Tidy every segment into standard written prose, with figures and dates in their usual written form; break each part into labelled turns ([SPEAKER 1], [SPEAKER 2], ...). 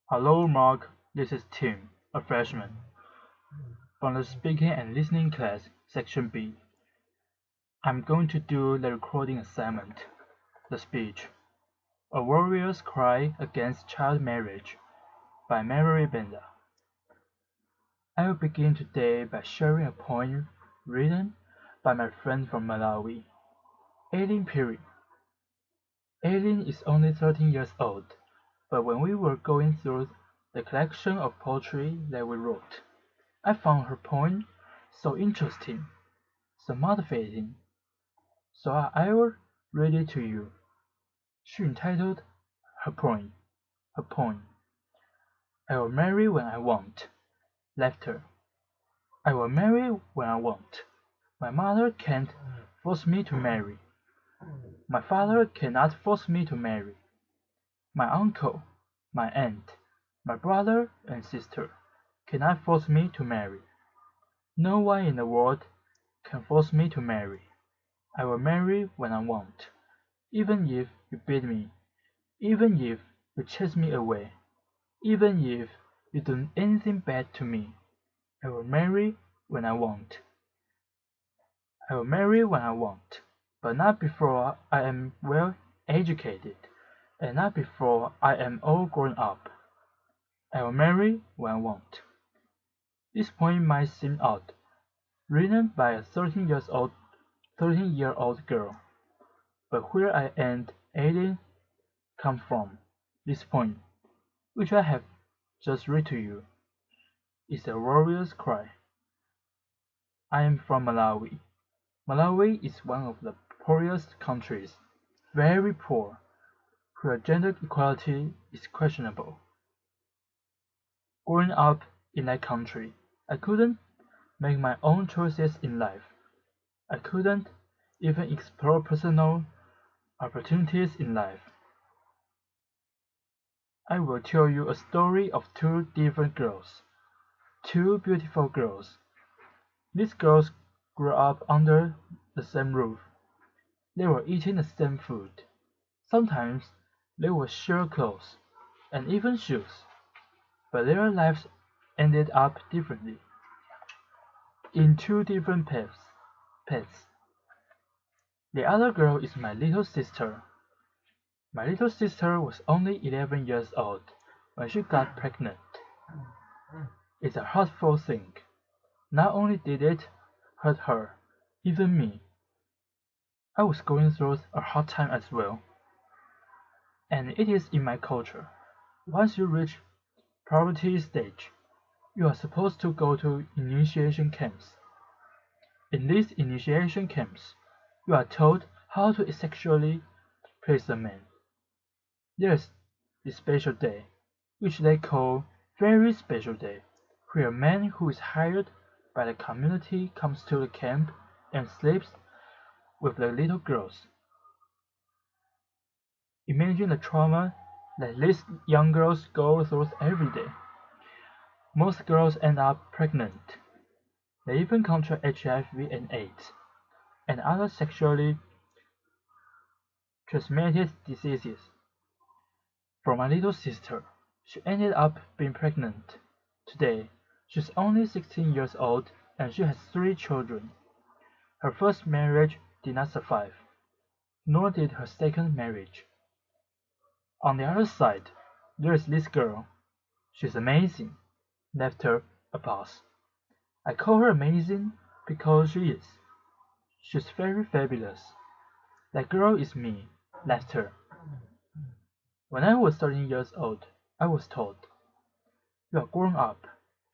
[SPEAKER 1] Hello, Mark. This is Tim, a freshman, from the Speaking and Listening class, Section B. I'm going to do the recording assignment, the speech, A Warrior's Cry Against Child Marriage by Banda. I will begin today by sharing a poem written by my friend from Malawi, Aileen Perry. Aileen is only 13 years old, but when we were going through the collection of poetry that we wrote, I found her poem so interesting, so motivating, so I will read it to you. She entitled her poem, I Will Marry When I Want. Laughter. I will marry when I want. My mother can't force me to marry. My father cannot force me to marry. My uncle, my aunt, my brother and sister cannot force me to marry. No one in the world can force me to marry. I will marry when I want, even if you beat me, even if you chase me away, even if you do anything bad to me. I will marry when I want. I will marry when I want, but not before I am well educated, and not before I am all grown up. I will marry when I want. This poem might seem odd, written by a 13-year-old girl, but where I and Aileen come from, this poem, which I have just read to you, is a warrior's cry. I am from Malawi. Malawi is one of the poorest countries, very poor, where gender equality is questionable. Growing up in that country, I couldn't make my own choices in life. I couldn't even explore personal opportunities in life. I will tell you a story of two different girls, two beautiful girls. These girls grew up under the same roof. They were eating the same food. Sometimes they would share clothes and even shoes, but their lives ended up differently, in two different paths. The other girl is my little sister. My little sister was only 11 years old when she got pregnant. It's a hurtful thing. Not only did it hurt her, even me. I was going through a hard time as well. And it is in my culture. Once you reach puberty stage, you are supposed to go to initiation camps. In these initiation camps, you are told how to sexually please a man. There's this special day, which they call very special day, where a man who is hired by the community comes to the camp and sleeps with the little girls. Imagine the trauma that these young girls go through every day. Most girls end up pregnant. They even contract HIV and AIDS, and other sexually transmitted diseases. For my little sister, she ended up being pregnant. Today, she's only 16 years old and she has 3 children. Her first marriage did not survive, nor did her second marriage. On the other side, there is this girl. She's amazing. Laughter applause. I call her amazing because she is. She's very fabulous. That girl is me. Laughter. When I was 13 years old, I was told, "You are grown up.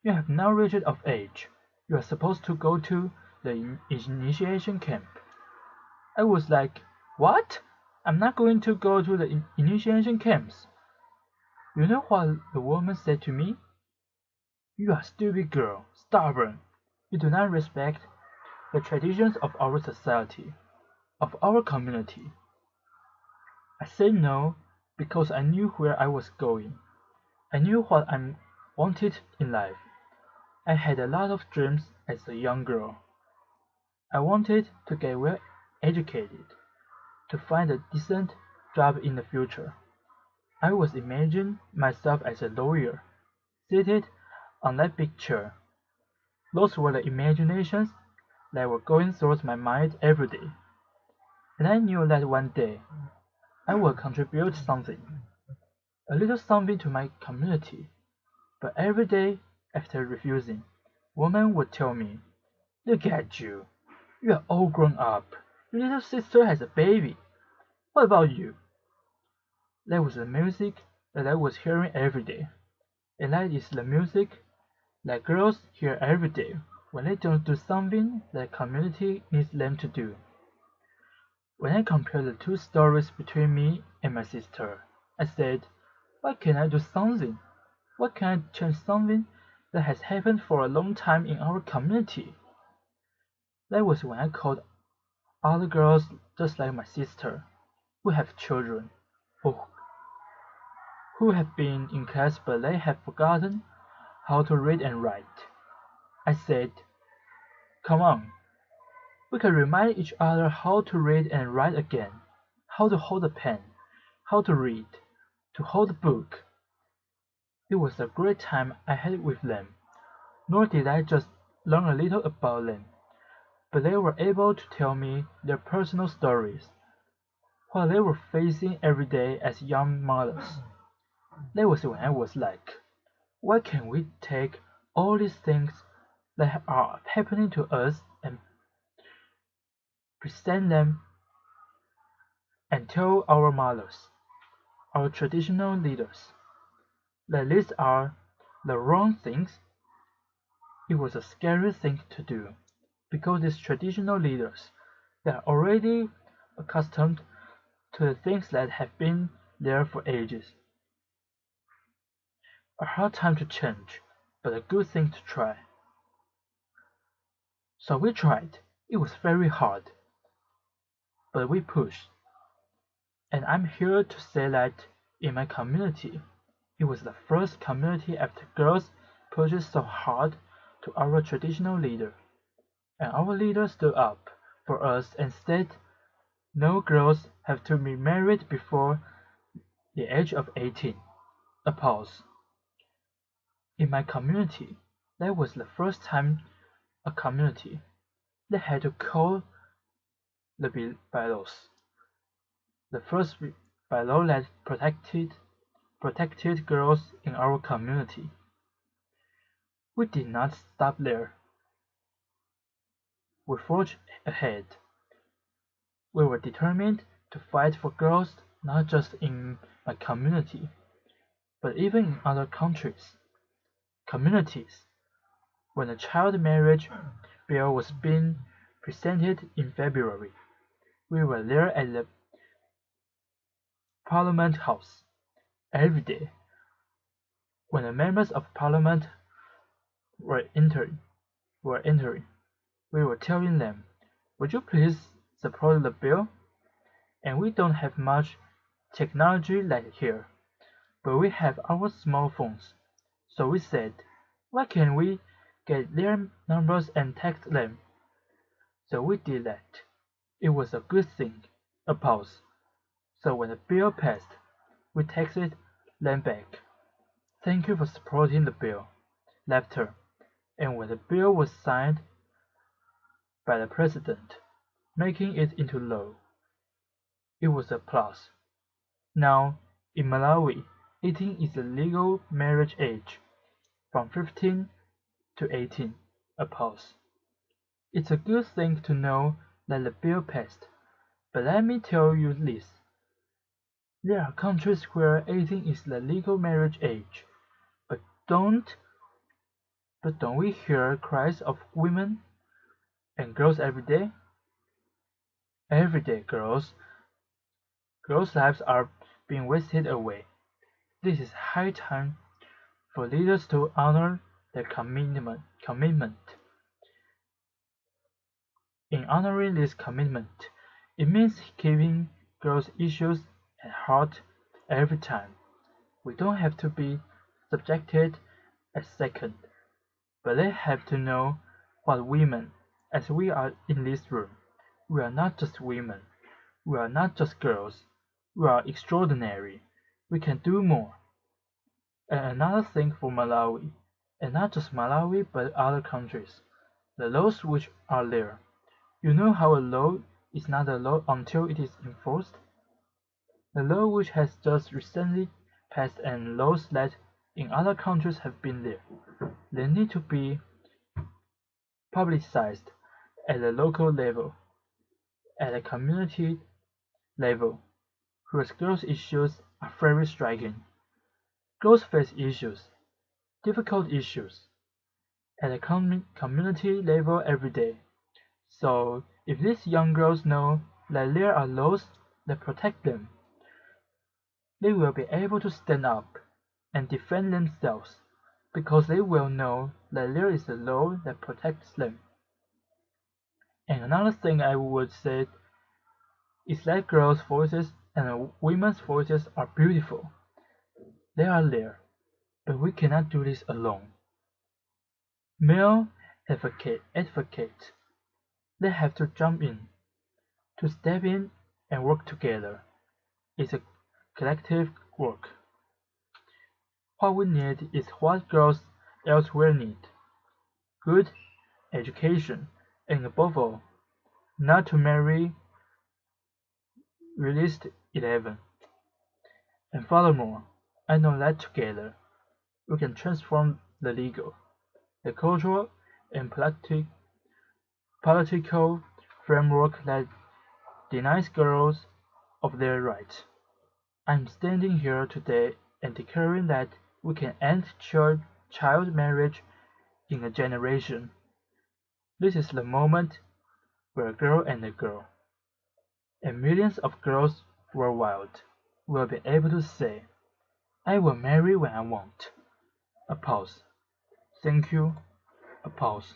[SPEAKER 1] You have now reached of age. You are supposed to go to the initiation camp." I was like, "What? I'm not going to go to the initiation camps." You know what the woman said to me? "You are a stupid girl, stubborn. You do not respect the traditions of our society, of our community." I said no because I knew where I was going. I knew what I wanted in life. I had a lot of dreams as a young girl. I wanted to get well educated, to find a decent job in the future. I was imagining myself as a lawyer, seated on that big chair. Those were the imaginations that were going through my mind every day. And I knew that one day I would contribute something, a little something to my community. But every day, after refusing, women would tell me, "Look at you. You are all grown up. Your little sister has a baby. What about you?" That was the music that I was hearing every day. And that is the music that girls hear every day when they don't do something that community needs them to do. When I compared the two stories between me and my sister, I said, "Why can't I do something? Why can't I change something that has happened for a long time in our community?" That was when I called other girls just like my sister, who have children, or who have been in class but they have forgotten how to read and write. I said, "Come on, we can remind each other how to read and write again, how to hold a pen, how to read, to hold a book." It was a great time I had with them, nor did I just learn a little about them, but they were able to tell me their personal stories, what they were facing every day as young mothers. That was when I was like, why can't we take all these things that are happening to us and present them and tell our mothers, our traditional leaders, that these are the wrong things? It was a scary thing to do, because these traditional leaders, they are already accustomed to the things that have been there for ages. A hard time to change, but a good thing to try. So we tried. It was very hard, but we pushed. And I'm here to say that in my community, it was the first community after girls pushed so hard to our traditional leader. And our leader stood up for us and said, "No girls have to be married before the age of 18. A pause. In my community, that was the first time a community that had to call the bylaws. The first bylaw that protected girls in our community. We did not stop there. We forged ahead. We were determined to fight for girls not just in my community, but even in other communities. When the child marriage bill was being presented in February, we were there at the Parliament House every day. When the members of Parliament were entering, we were telling them, "Would you please support the bill?" And we don't have much technology like here, but we have our small phones. So we said, "Why can't we get their numbers and text them?" So we did that. It was a good thing. A pause. So when the bill passed, we texted them back, "Thank you for supporting the bill." Laughter. And when the bill was signed by the president, making it into law, it was applause. Now, in Malawi, 18 is the legal marriage age, from 15 to 18. Applause. It's a good thing to know that the bill passed, but let me tell you this. There are countries where 18 is the legal marriage age, but don't we hear cries of women and girls every day? Every day, girls' lives are being wasted away. This is high time for leaders to honor their commitment. In honoring this commitment, it means keeping girls' issues at heart every time. We don't have to be subjected a second, but they have to know what women, as we are in this room, we are not just women, we are not just girls, we are extraordinary, We can do more. And another thing for Malawi, and not just Malawi but other countries, the laws which are there. You know how a law is not a law until it is enforced? The law which has just recently passed and laws that in other countries have been there, they need to be publicized at the local level, at a community level, whose girls' issues are very striking. Girls face issues, difficult issues, at a community level every day. So if these young girls know that there are laws that protect them, they will be able to stand up and defend themselves because they will know that there is a law that protects them. And another thing I would say is that girls' voices and women's voices are beautiful. They are there, but we cannot do this alone. Male advocates, they have to jump in, to step in and work together. It's a collective work. What we need is what girls elsewhere need: good education, and above all, not to marry released 11. And furthermore, I know that together, we can transform the legal, the cultural, and political framework that denies girls of their rights. I'm standing here today and declaring that we can end child marriage in a generation. This is the moment where a girl and a girl, and millions of girls worldwide, will be able to say, I will marry when I want. A pause. Thank you. A pause.